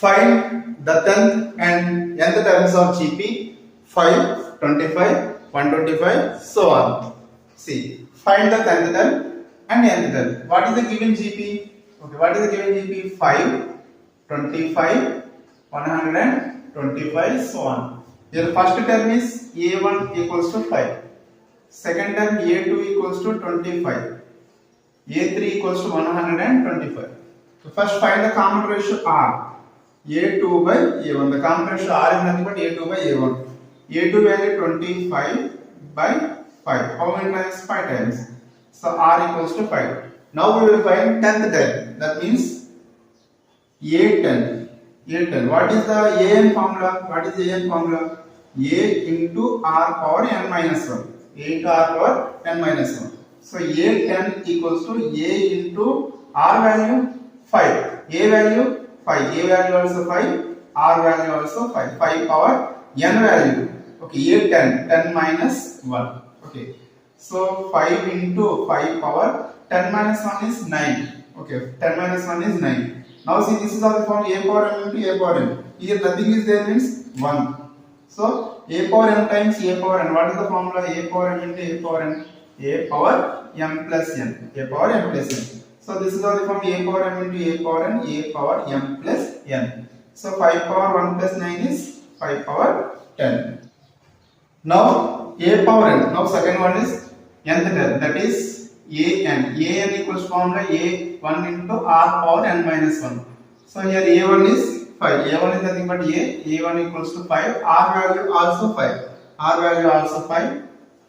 Find the 10th and nth terms of GP 5, 25, 125, so on. See, find the 10th term and nth term. What is the given GP? Okay, what is the given GP? 5, 25, 125, so on. Your first term is A1 equals to 5. Second term A2 equals to 25. A3 equals to 125. So first find the common ratio R. A2 by A1. The common ratio R is nothing but A2 by A1. A2 value 25 by 5. How many times? 5 times. So R equals to 5. Now we will find 10th term. That means A10. A10. What is the AN formula? What is the AN formula? A into R power n minus 1. A into R power n minus 1. So A10 equals to A into R value 5. A value 5. A value also 5. R value also 5. 5 power n value. Okay. A10. 10 minus 1. Okay. So 5 into 5 power 10 minus 1 is 9. Okay. 10 minus 1 is 9. Now see, this is also form A power m into A power n. Here nothing is there means 1. So A power m times A power n. What is the formula? A power m into A power n. A power m plus n. A power m plus n. So this is also from A power m into A power n. A power m plus n. So 5 power 1 plus 9 is 5 power 10. Now A power n. Now second one is nth term. That is an. An equals formula A1 into R power n minus 1. So here A1 is 5. A1 is nothing but A1 equals to 5. R value also 5. R value also 5.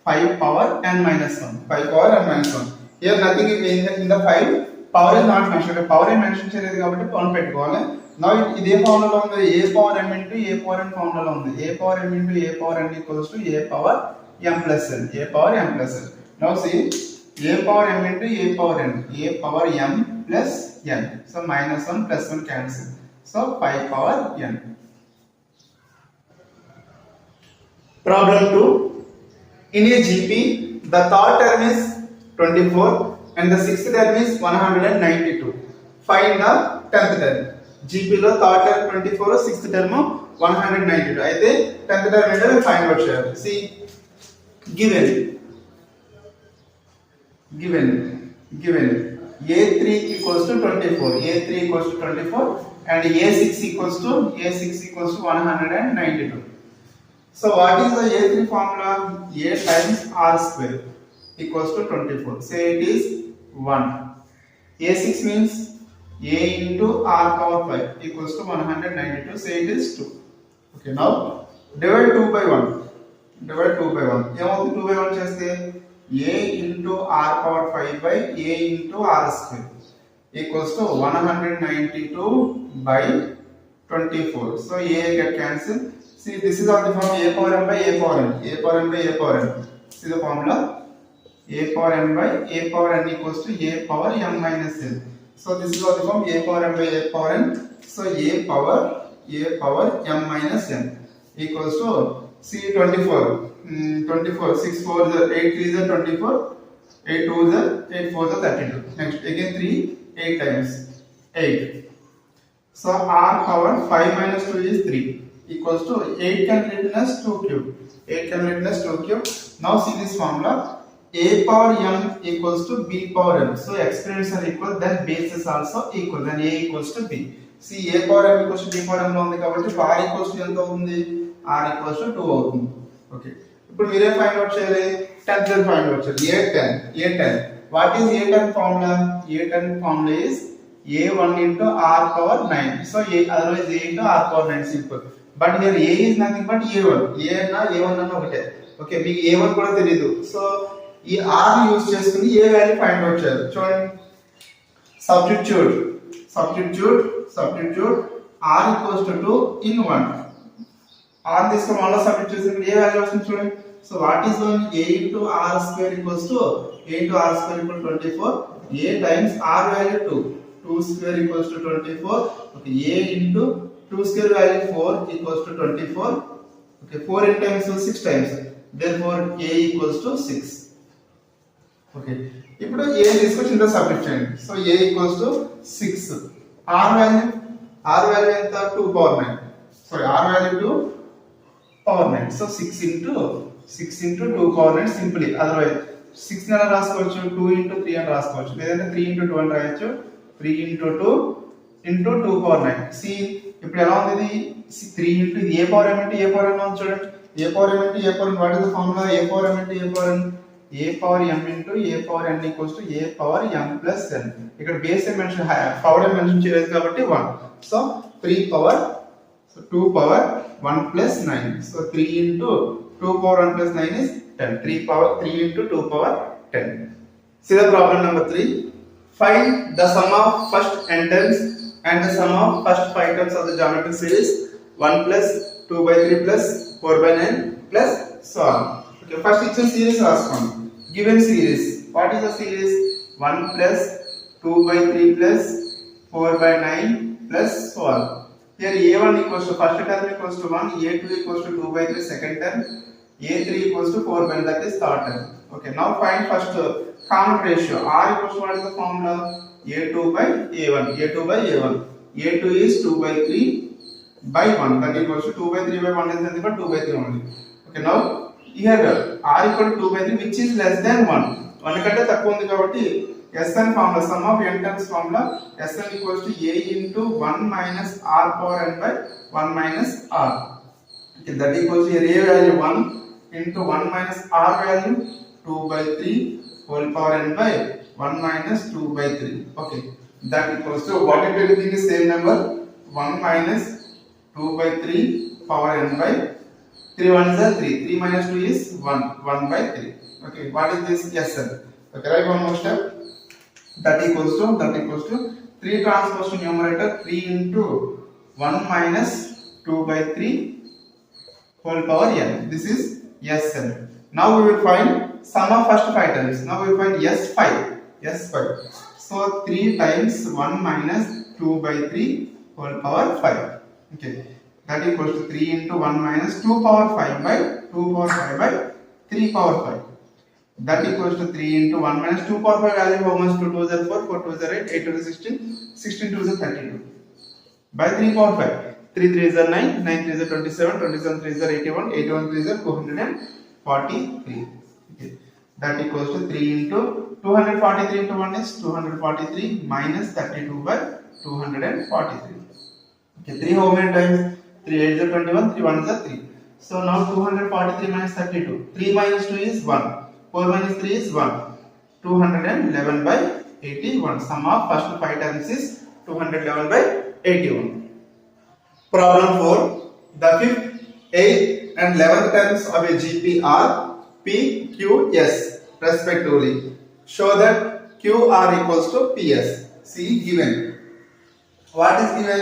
5 power n minus 1. 5 power n minus 1. Here nothing is in the 5. Power is not mentioned. Power is mentioned cheyaledu kabatti power pettukovali. Now ide formula undi. A power m into A power n formula undi. A power m into A power n equals to A power m plus n. A power m plus n. Now see, A power m into A power n. A power m plus n. So minus 1 plus 1 cancel. So 5 power n. Problem 2. In a GP, the third term is 24 and the sixth term is 192. Find the 10th term. GP lo third term 24, sixth term 192. Aithe 10th term ento find out cheyali. See, given A3 equals to 24. A3 equals to 24 and A6 equals to 192. So what is the A3 formula? A times R square equals to 24. Say it is 1. A6 means A into R power 5 equals to 192. Say it is 2. Okay, now divide 2 by 1. Divide 2 by 1. Em 2 by 1 cheste A into R power 5 by A into R square equals to 192 by 24. So A get cancelled. See, this is of the form A power m by A power n. A power m by A power n. See the formula? A power m by A power n equals to A power m minus n. So this is of the form A power m by A power n. So A power m minus n equals to, see, 24. 24. 6 4 is 8 3 is 24. 8 2 is 8 4 is 32. Next again 3 8 times 8. So R power 5 minus 2 is 3. Equals to 8 can be written as 2 cube. 8 can be written as 2 cube. Now see this formula. A power m equals to B power m. So exponents are equal, then base is also equal. Then A equals to B. See, A power m equals to B power m lo undi kabatti R equals to enta avundi? R equals to 2 avutundi. Okay. Ippudu meere find out cheyali, 10th term find out cheyali. A10. What is A10 formula? A10 formula is A1 into R power 9. So otherwise A into R power 9 simple. But here A is nothing but A1. A1 అన్న ఒకటే. Okay, మీకు A1 కూడా తెలియదు. So ఈ R ని use చేసుకుని A value find out చేయాలి. చూడండి, substitute R equals to 2 in 1. R తీసుకొని మళ్ళీ సబ్స్టిట్యూట్ చేస్తే ఏ వాల్యూ వస్తుంది చూడండి. So what is 1? A into R square equals to 24. A times R value 2. 2 square equals to 24. Okay, A into 2 square value 4 equals to 24. Okay, 4 in times so 6 times. Therefore A equals to 6. Okay, ఇప్పుడు A తీసుకొచ్చి ఇందులో substitute చేయండి. So A equals to 6. R value R value ఎంత 2 power 9. Sorry, R value 2 power 9. So 6 into 2 power 9 simply. Otherwise 6 ని రాసుకోవచ్చు, 2 into 3 అని రాసుకోవచ్చు, లేదంటే 3 into 2 అని రాయొచ్చు. 3 into 2 into 2 power 9. See, ఇప్పుడు ఎలా ఉంది ఇది? 3 into a power m into a power n ఉంది చూడండి. a power m into a power n, what is the formula? a power m into a power n, a power m into a power n equals to a power m plus n. ఇక్కడ base ఏ mention, power ఏ mention చేయలేదు కాబట్టి 1. So 3 power, so 2 power 1 plus 9. So 3 into 2 power 1 plus 9 is 10. 3 into 2 power 10. See the problem number 3. Find the sum of first n terms and the sum of first 5 terms of the geometric series 1 plus 2 by 3 plus 4 by 9 plus so on. Okay, first it's a series రాసుకోండి. Given series, what is the series? 1 plus 2 by 3 plus 4 by 9 plus so on. Here a1 equals to first term equals to 1, a2 equals to 2 by 3 second term, a3 equals to 4 by 9, that is third term. Okay, now find first common ratio. R equals to, what is the formula? a2 by a1, a2 by a1. a2 is 2 by 3 by 1, that equals to 2 by 3 by 1 is nothing but 2 by 3 only. Okay, now here r equal to 2 by 3 which is less than 1. 1 కంటే తక్కువ ఉంది కాబట్టి Sn formula, sum of n terms formula, Sn equals to a into 1 minus r power n by 1 minus r. Okay, that equals to here a value 1 into 1 minus r value 2 by 3 whole power n by 1 minus 2 by 3. Okay, that equals to, what if everything is same number? 1 minus 2 by 3 power n by 3 1 is 3. 3 minus 2 is 1. 1 by 3. Okay, what is this? Sn. Okay, write one more step. That equals to 3 transpose to numerator, 3 into 1 minus 2 by 3 whole power n. This is Sn. Now we will find sum of first 5 terms. Now we will find S5. So 3 times 1 minus 2 by 3 whole power 5. Okay, that equals to 3 into 1 minus 2 power 5 by 2 power 5 by 3 power 5. That equals to 3 into 1 minus 2 power 5 value, how much? 2 2 is 4, 4 2 is 8, 8 2 is 16, 16 2 is 32. By 3 power 5, 3 3 is 9, 9 3 is 27, 27 3 is 81, 81 3 is 243. Okay, that equals to 3 into 243 into 1 is 243 minus 32 by 243. Okay, 3 how many times? 3 8 is 21, 3 1 is 3. So now 243 minus 32, 3 minus 2 is 1. 4 minus 3 is 1. 211 by 81. Sum of first 5 terms is 211 by 81. Problem 4. The 5th, 8th and 11th terms of a GP are P, Q, S respectively. Show that QR equals to PS. See given. What is given?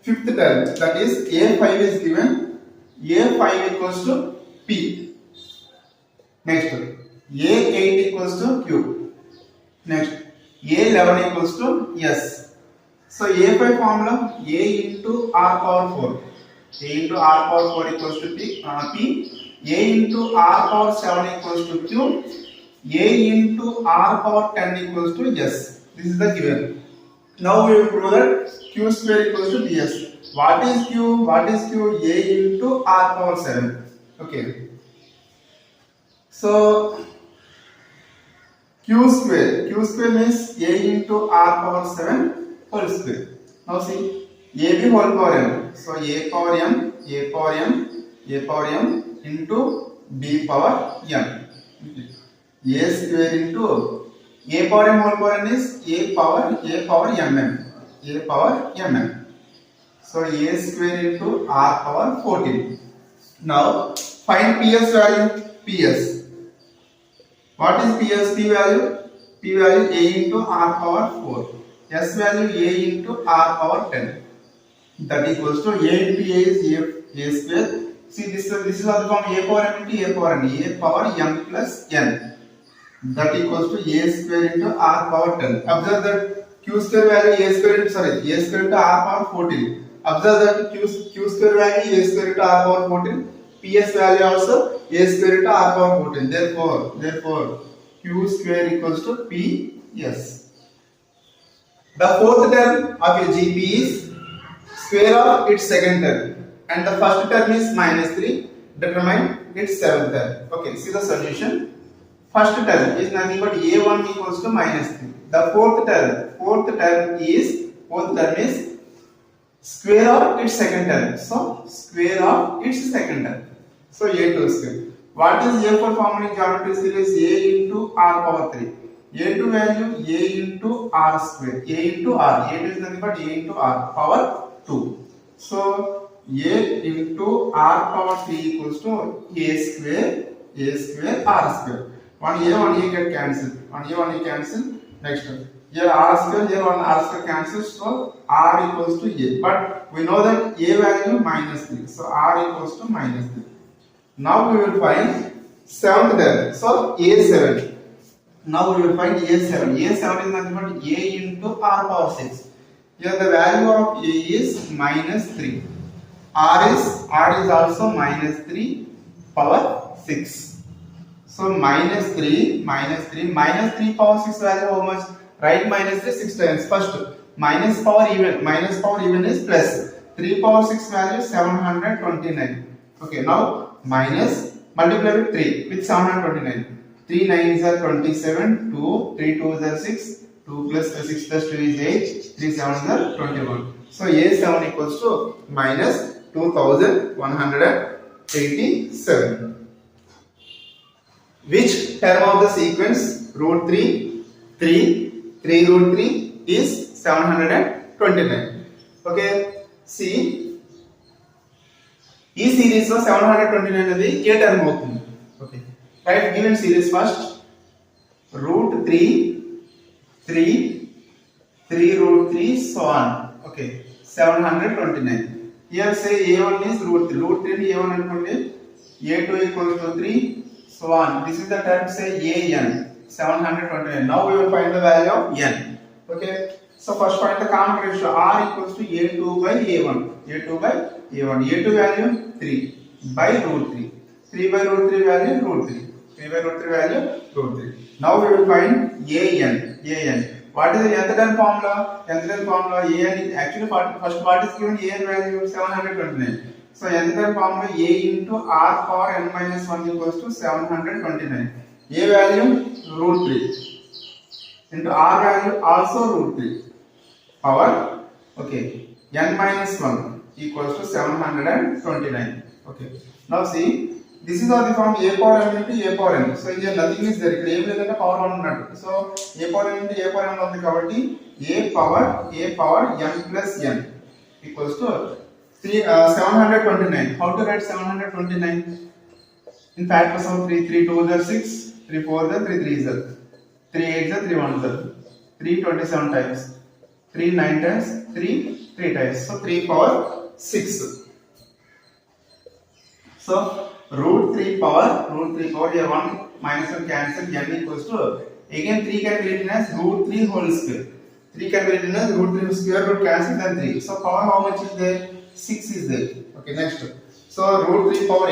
5th term, that is A5 is given. A5 equals to P. Next, A8 equals to Q. Next, A11 equals to S. So A5 formula, A into R power 4. A into R power 4 equals to P. A into R power 7 equals to Q. A into R power 10 equals to S. This is the given. Now we will prove that Q square equals to PS. What is Q? What is Q? A into R power 7. Okay. So Q square means A into R power 7 whole square. Now see, AB whole power m. So A power m into B power m. A square into A power m whole power n is A power mm. So A square into R power 14. Now find PS value. PS. What is PS? P value A into R power 4. S value A into R power 10. That equals to A into A is A square. See this is also from A power m into A power n. A power m plus n. That equals to A square into R power 10. Observe that Q square value A square into R power 14. Observe that Q square value A square into R power 14. PS value also A square into R power 14. Therefore Q square equals to PS. The fourth term of a GP is square of its second term, and the first term is minus 3. Determine its seventh term. Okay, see the solution. First term is nothing but a1 equals to minus 3. The fourth term is square of its second term. So square of its second term. So a2 square. What is a for formula in geometry series? A into r power 3. A2 value a into r square. A into r. A2 is nothing but a into r power 2. So a into r power 3 equals to a square r square. One a get cancelled. One a cancel. Next here r square, here one r square cancels, so r equals to a. But we know that a value minus 3, so r equals to minus 3. Now we will find seventh term. So a7. Now we will find a7. A7 is nothing but a into r power 6. Here the value of a is minus 3. R is also minus 3 power 6. So minus 3 power 6 value how much? Write minus 3 6 times. First minus power even is plus. 3 power 6 value 729. Okay, now minus multiply with 3 with 729. 3 9s are 27. 2 3 2s are 6. 2 plus 6 plus 2 is 8. 3 7s are 21. So a7 equals to minus 2187. Which term of the sequence root 3 root 3 is 729. Okay, see E series of 729 is a term అవుతుంది. Okay, write given series first. Root 3 root 3 so on. Okay, 729. Here say a1 is root 3 ni a1 అనుకోండి, a2 equals to 3 so on. This is the term say an 729. Now we will find the value of n. Okay, so first find the common ratio. R equals to a2 by a1. A2 value 3 by root 3. 3 by root 3 value root 3. 3 by root 3 value root 3. Now we will find an. What is the nth term formula? An actually first part is given an value 729. So nth term formula a into r power n minus 1 equals to 729. A value root 3 into r value also root 3 power, okay, n minus 1 equals to 729. Okay, now see, this is how the form a power m into a power n. So here nothing is there. Claim ledante power 1 unnattu. So a power m into a power n undi kabatti a power m plus n equals to 729. How to write 729? In factors of 3 2s are 6, 3 4s are 3 3s are 3 8s are 3 1s are 3 27 times, 3 9 times, 3 times. So 3 power 6. So root 3 power here 1 minus 1 cancel, n equals to again 3 can be written as root 3 whole square. 3 can be written as root 3 square root cancel then 3. So power how much is there? 6 is there. Okay, next. So root 3 power n.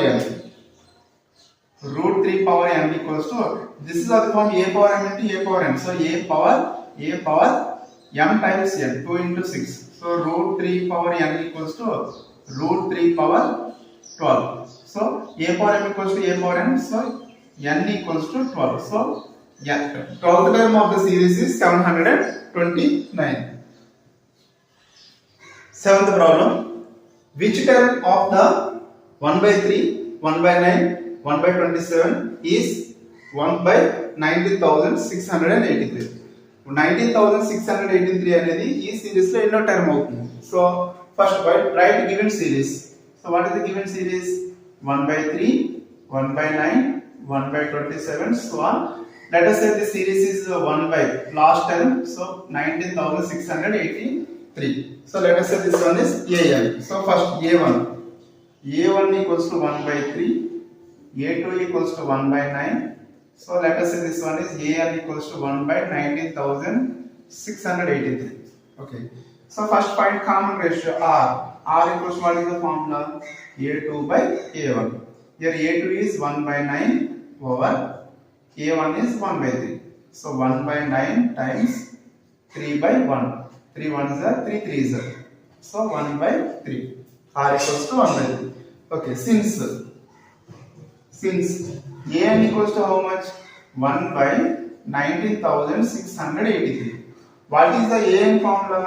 Root 3 power n equals to, this is the form a power m into a power n. So a power m times n, 2 into 6. So root 3 power n equals to root 3 power 12. So a power m equals to a power n. So n equals to 12. So yeah, 12th term of the series is 729. Seventh problem. Which term of the 1 by 3, 1 by 9, 1 by 27 is 1 by 19,683. 19,683 అనేది ఈ series లో ఎన్నో term అవుతుంది. So first write given series. So what is the given series? 1 by 3, 1 by 9, 1 by 27 so on. Let us say the series is 1 by last term, so 19,683. So let us say this one is an. So first a1 equals to 1 by 3, a2 equals to 1 by 9. So let us say this one is an equals to 1 by 19,683. Okay, so first find common ratio r. R equals to, what is the formula? A2 by a1. Here a2 is 1 by 9 over a1 is 1 by 3. So 1 by 9 times 3 by 1. 3 1s are 3 3s are So 1 by 3. R equals to 1 by 3. Okay, since an equals to how much? 1 by 19,683. What is the an formula?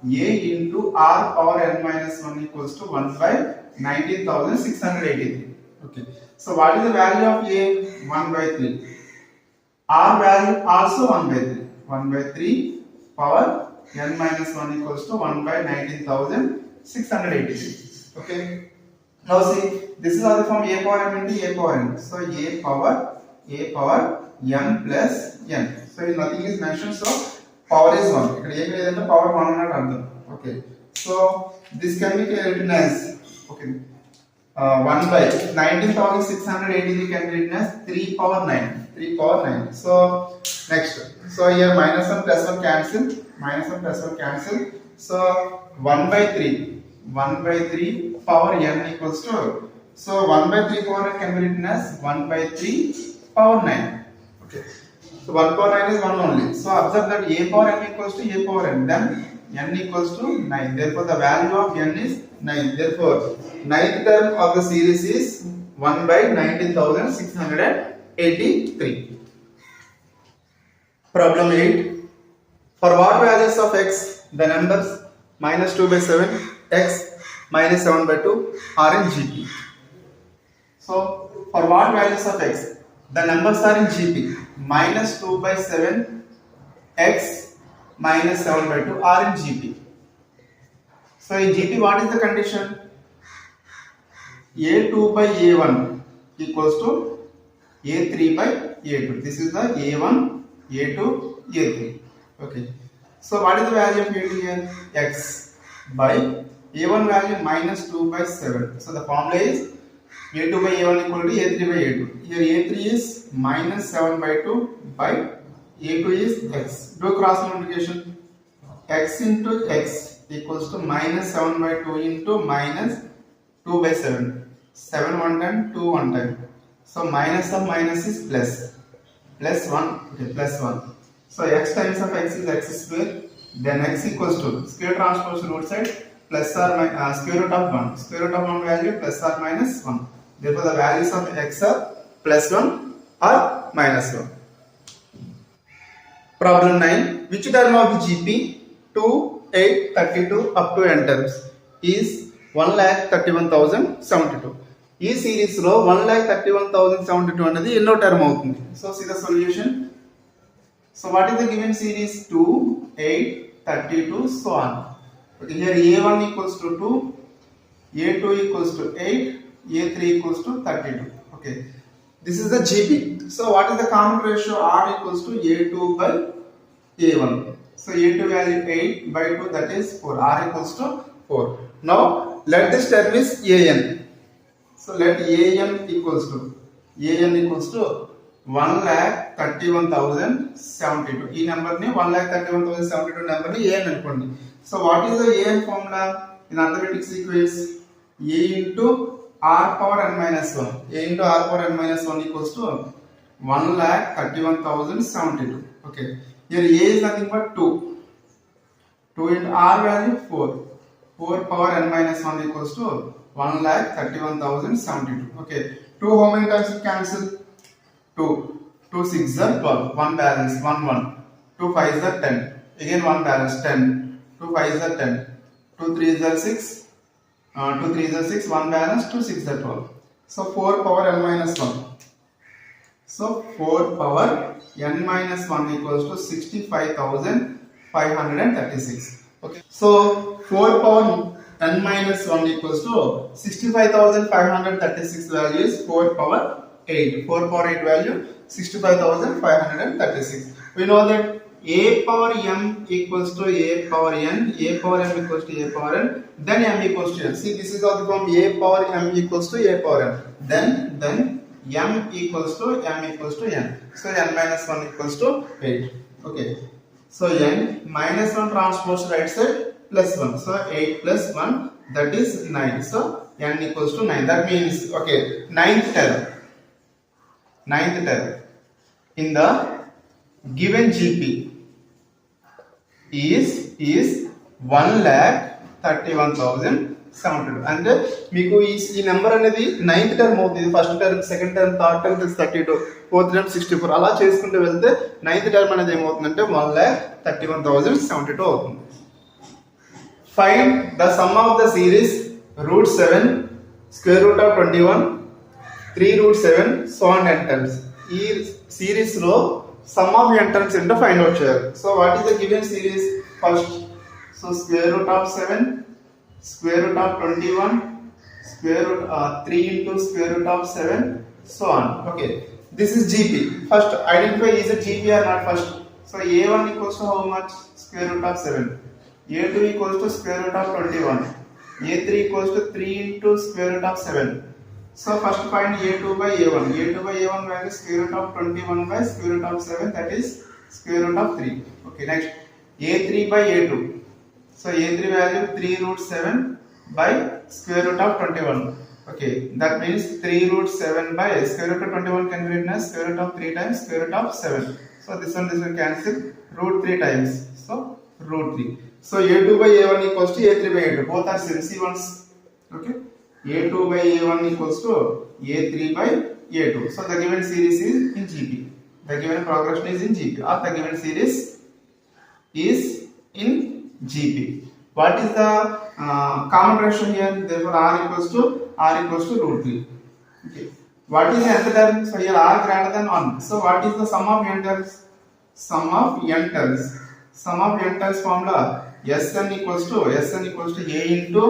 A into r power n minus 1 equals to 1 by 19,683. Okay. So what is the value of a? 1 by 3. R value also 1 by 3. 1 by 3 power n minus 1 equals to 1 by 19,683. Okay. Now see, this is also from a power m into a power n. So a power m plus n. So nothing is mentioned. So power is 1. ఇక్కడ ఏం లేదంటే power 1 అన్నట్టు అర్థం. Okay. So this can be written as, okay, 1 by 19,683 can be written as 3 power 9. 3 power 9. So next. So here minus 1 plus 1 cancel. Minus 1 plus 1 cancel. So 1 by 3. 1 by 3 power n equals to. So 1 by 3 power n can be written as 1 by 3 power 9. Okay. So 1 power 9 is 1 only. So observe that a power n equals to a power n. Then n equals to 9. Therefore the value of n is 9. Therefore ninth term of the series is 1 by 19,683. Problem 8. For what values of x the numbers minus 2 by 7, x minus 7 by 2 are in GP? So for what values of x the numbers are in GP? Minus 2 by 7, x minus 7 by 2 are in GP. So in GP what is the condition? A2 by A1 equals to A3 by A2. This is the A1, A2, A3. Okay. So what is the value of A2 here? X by A1 value minus 2 by 7. So the formula is A2 by A1 equal to A3 by A2. Here A3 is minus 7 by 2 by A2 is x. Do cross multiplication. X into x equals to minus 7 by 2 into minus 2 by 7. 7 one time, 2 one time. So minus of minus is plus. Plus 1. Okay, plus 1. So x times of x is x square. Then x equals to square transpose root side plus or minus square root of 1. Square root of 1 value plus or minus 1. Therefore the values of x are plus 1 or minus 1. Problem 9. Which term of GP 2, 8, 32 up to n terms is 1,31,072. ఈ series లో 1,31,072 అనేది ఎన్నో term అవుతుంది? So see the solution. So what is the given series? 2, 8, 32 so on. Okay, here A1 equals to 2, A2 equals to 8, A3 equals to 32. Okay, this is the GP. So what is the common ratio? R equals to A2 by A1. So A2 value 8 by 2, that is 4. R equals to 4. Now let this term is AN. So let AN equals to 1,31,072. ఈ number ని 1,31,072 number ని AN అనుకోండి. So what is the AN formula in arithmetic sequence? A into r power n minus 1. A into r power n minus 1 equals to 1,31,072. Okay. Here A is nothing but 2. 2 into r value 4. 4 power n minus 1 equals to 1,31,072. Okay. 2 how many times it cancel? 2. 2 6 are 12. 1 balance 1 1. 2 5 are 10. Again 1 balance 10. 2 5 are 10. 2 3 are 6. 2 3 are 6. 1 balance 2 6 are 12. So 4 power n minus 1. So 4 power n minus 1 equals to 65,536. Okay. So 4 power n minus 1 equals to 65,536 value is 4 power 8. 4 power 8 value 65,536. We know that a power m equals to a power n, a power m equals to a power n, then m equals to n. See, this is also from a power m equals to a power n. Then m equals to n. So n minus 1 equals to 8. Okay. So n minus 1 transpose right side plus 1. So 8 plus 1, that is 9. So n equals to 9. That means, okay, ninth term in the given GP is 31,072. అంటే మీకు ఈ number అనేది 9th term అవుతుంది. First term, second term, third term 32, fourth term 64 అలా చేసుకుంటూ వెళ్తే 9th term అనేది ఏమవుతుందంటే 1,31,072 అవుతుంది. Find the sum of the series √7, √21, 3√7 so on n terms. ఈ సిరీస్ లో సమ్ ఆఫ్ n టర్మ్స్ ఏంటో ఫైండ్ అవుట్ చేయాలి. So what is the given series? First so √7, √21, 3 into √7 so on. Okay, this is GP. First identify is it GP or not first. So A1 equals to how much? √7. A2 equals to √21. A3 equals to 3 into √7. So first find A2 by A1. A2 by A1 value √21 by √7, that is √3. Okay, next A3 by A2. So A3 value 3√7 by √21. Okay, that means 3√7 by √21 can be written as √3 times √7. So this one cancel, √3 times. So √3. So A2 by A1 equals to A3 by A2. Both are same C1s. Okay, A2 by A1 equals to A3 by A2. So the given series is in GP. The given progression is in GP, or the given series is in GP. What is the common ratio here? Therefore R equals to √3. Okay. What is the nth term? So here R greater than 1. So what is the sum of n terms? Sum of n terms. Sum of n terms formula Sn equals to A into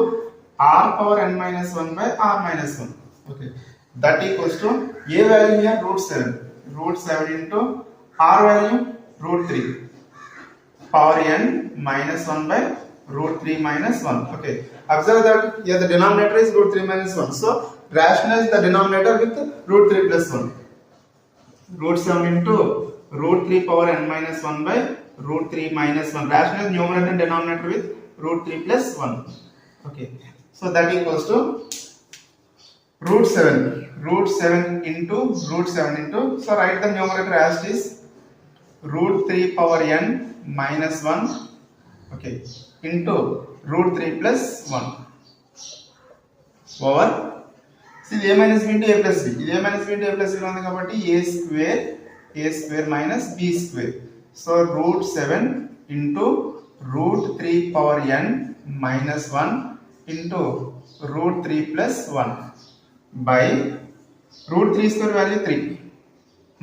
R power n minus 1 by R minus 1. Okay. That equals to A value here √7. √7 into R value √3. Power n minus 1 by √3 minus 1. Okay. Observe that here the denominator is √3 minus 1. So rationalize the denominator with √3 plus 1. √7 into √3 power n minus 1 by √3 minus 1. Rationalize numerator and denominator with √3 plus 1. Okay. So that equals to √7. √7 into √7 into. So write the numerator as it is √3 power n minus 1. Okay. Into √3 plus 1 over, see A minus B into A plus B. A minus B into A plus B ఉంది కాబట్టి A square minus B square. So √7 into √3 power n minus 1 into √3 plus 1 by √3 square value 3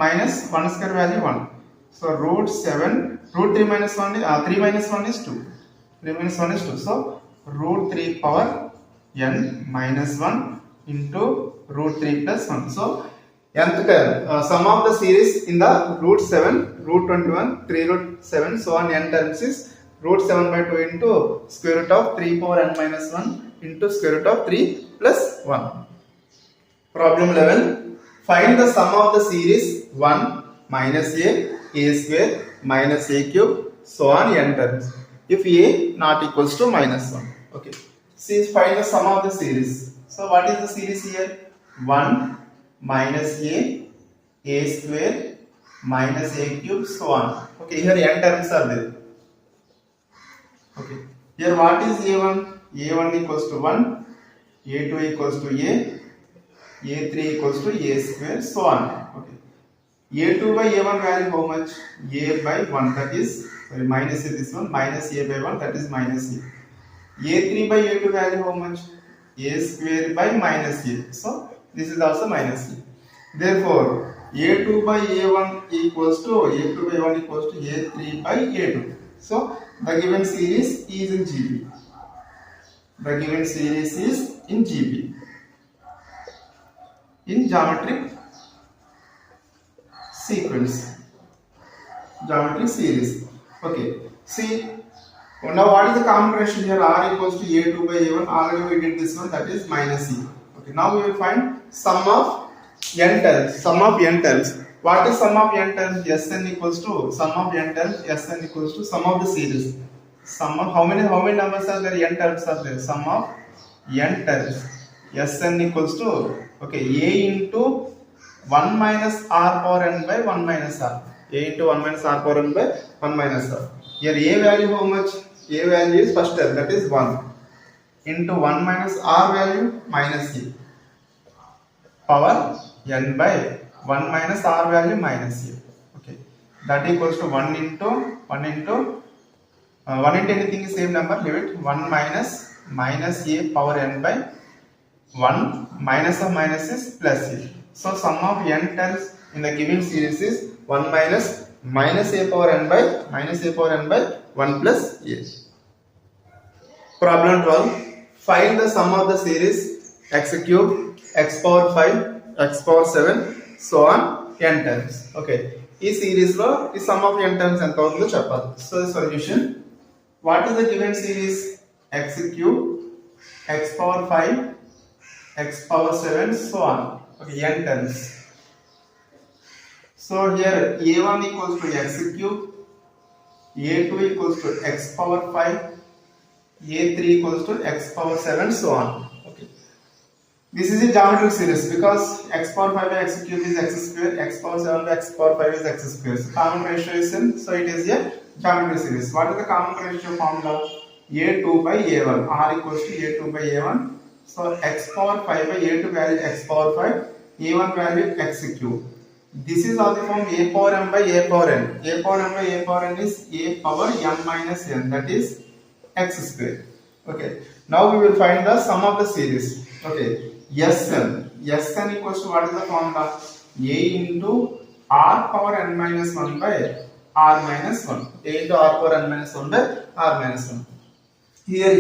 minus 1 square value 1. So √3 minus 1 3 minus 1 is 2. 3 minus 1 is 2. So √3 power n minus 1 into √3 plus 1. So nth term, sum of the series in the √7, √21, 3√7 so on n terms is √7 by 2 into square root of 3 power n minus 1 into square root of 3 plus 1. Problem 11. Find the sum of the series 1 minus a square minus a cube so on n terms. If a not equals to minus 1. Okay. See, find the sum of the series. So what is the series here? 1 minus a square minus a cube so on. Okay, here n terms are there. Okay. Here what is a1? a1 equals to 1, a2 equals to a3 equals to a square so on. Okay. a2 by a1 value how much? A by 1, that is minus a, this one, minus a by 1, that is minus a. a3 by a2 value how much? A square by minus a. So this is also minus a. Therefore a2 by a1 equals to a2 by 1 equals to a3 by a2. So the given series is in GB. The given series is in GB. In geometric sequence, geometric series. Okay. See, now what is the common ratio here? R equals to a2 by a1. Already we did this one, that is minus e. Okay. Now we will find sum of n terms. Sum of n terms. What is sum of n terms? Sn equals to sum of n terms. Sn equals to sum of the series. Sum of how many numbers are there? N terms are there. Sum of n terms. Sn equals to, okay, a into 1 minus r power n by 1 minus r. A into 1 minus r power n by 1 minus r. Here a value how much? A value is first term, that is 1. into 1 minus r value minus a power n by 1 minus r value minus a. Okay, that equals to 1 into 1 into 1 into anything is same number, leave it. 1 minus a power n by 1 minus of minus is plus a. So sum of n terms in the given series is 1 minus a power n by 1 plus a. Problem 12. Find the sum of the series x cube, x power 5, x power 7, so on n terms. Okay. This series lo the sum of n terms enta avutundo cheppali. So the solution, what is the given series? X cube, x power 5, x power 7, so on. Okay, n terms. So here a1 equals to x cube, a2 equals to x power 5, a3 equals to x power 7, so on. Okay. This is a geometric series because x power 5 by x cube is x square, x power 7 by x power 5 is x square. So common ratio is in, so it is a geometric series. What is the common ratio formula? A2 by a1, r equals to a2 by a1. So x power 5 by a2 value x power 5, a1 value x cube. This is of the form a power m by a power n. A power m by a power n is a power m minus n, that is x square. Okay, now we will find the sum of the series. Okay, Sn equals to, what is the formula? A into r power n minus 1 by r minus 1. A into r power n minus 1 by r minus 1. Here a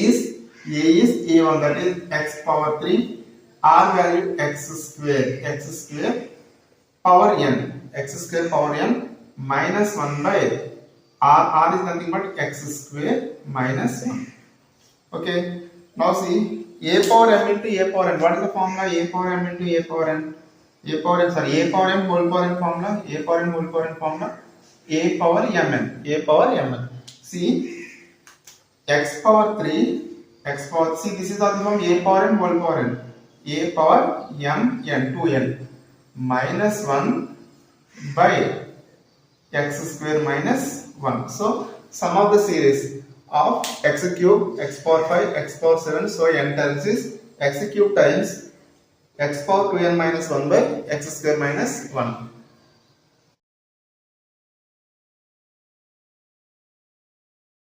is a1, that is x power 3, r value x square power n, x square power n minus 1 by r is nothing but x square minus 1. Okay, now see a power m into a power n. What is the formula? A power m into a power n. A power m whole power n formula. A power m whole power n formula. A power mn. See, x power 3, see, this is the form a power m whole power n. A power m n 2n minus 1 by x square minus 1. So sum of the series of x cube, x power 5, x power 7, so n terms is x cube times x power 2n minus 1 by x square minus 1.